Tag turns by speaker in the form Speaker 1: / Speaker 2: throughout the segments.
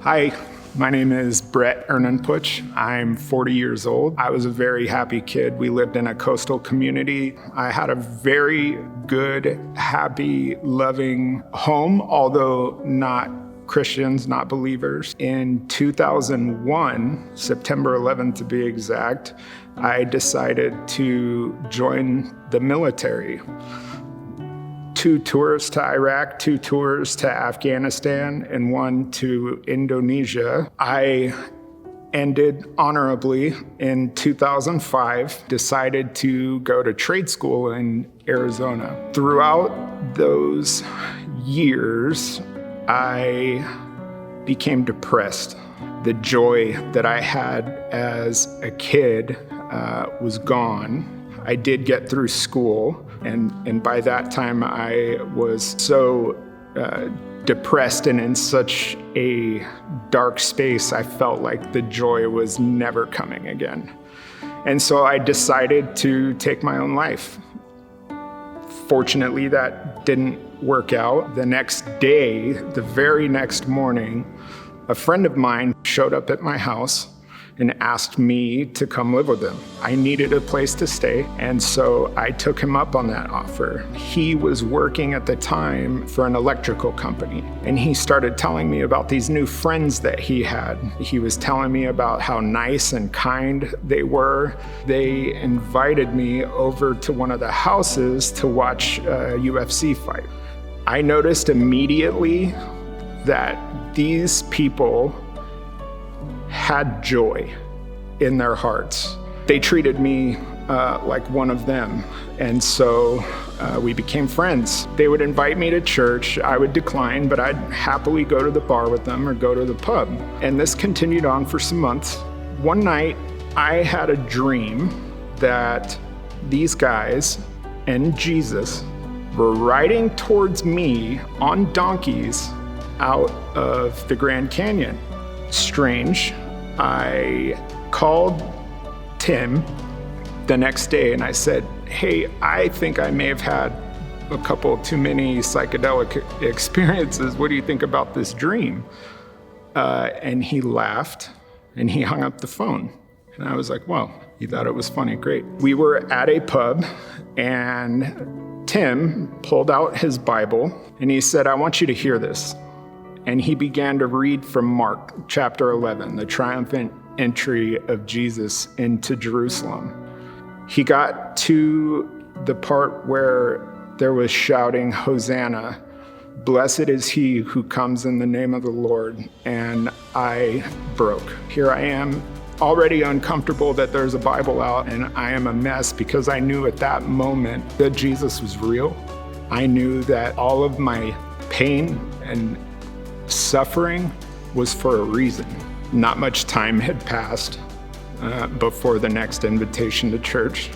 Speaker 1: Hi, my name is Brett Ernenpuch. I'm 40 years old. I was a very happy kid. We lived in a coastal community. I had a very good, happy, loving home, although not Christians, not believers. In 2001, September 11th to be exact, I decided to join the military. 2 tours to Iraq, 2 tours to Afghanistan, and 1 to Indonesia. I ended honorably in 2005, decided to go to trade school in Arizona. Throughout those years, I became depressed. The joy that I had as a kid was gone. I did get through school, and by that time I was so depressed and in such a dark space, I felt like the joy was never coming again. And so I decided to take my own life. Fortunately, that didn't work out. The next day, the very next morning, a friend of mine showed up at my house and asked me to come live with him. I needed a place to stay, and so I took him up on that offer. He was working at the time for an electrical company, and he started telling me about these new friends that he had. He was telling me about how nice and kind they were. They invited me over to one of the houses to watch a UFC fight. I noticed immediately that these people had joy in their hearts. They treated me like one of them, and so we became friends. They would invite me to church. I would decline, but I'd happily go to the bar with them or go to the pub. And this continued on for some months. One night, I had a dream that these guys and Jesus were riding towards me on donkeys out of the Grand Canyon. Strange. I called Tim the next day and I said, hey, I think I may have had a couple too many psychedelic experiences. What do you think about this dream? And he laughed and he hung up the phone. And I was like, well, he thought it was funny. Great. We were at a pub and Tim pulled out his Bible and he said, I want you to hear this. And he began to read from Mark chapter 11, the triumphant entry of Jesus into Jerusalem. He got to the part where there was shouting, Hosanna, blessed is he who comes in the name of the Lord. And I broke. Here I am, already uncomfortable that there's a Bible out, and I am a mess because I knew at that moment that Jesus was real. I knew that all of my pain and suffering was for a reason. Not much time had passed before the next invitation to church,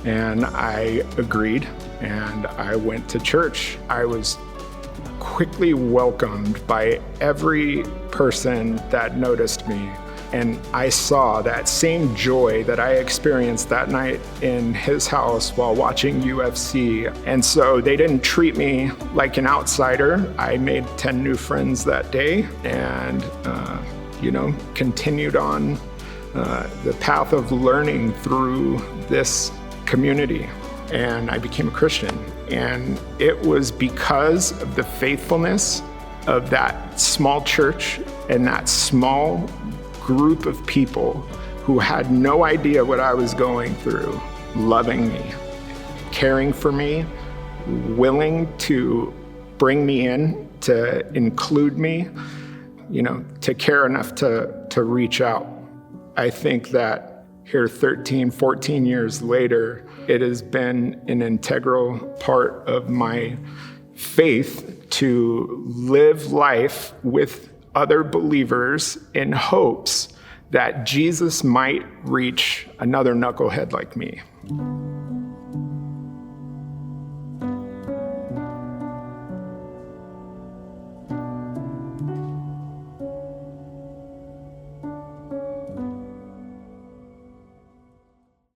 Speaker 1: and I agreed, and I went to church. I was quickly welcomed by every person that noticed me, and I saw that same joy that I experienced that night in his house while watching UFC. And so they didn't treat me like an outsider. I made 10 new friends that day and, continued on the path of learning through this community. And I became a Christian. And it was because of the faithfulness of that small church and that small group of people who had no idea what I was going through, loving me, caring for me, willing to bring me in, to include me, to care enough to reach out. I think that here 13, 14 years later, it has been an integral part of my faith to live life with other believers in hopes that Jesus might reach another knucklehead like me.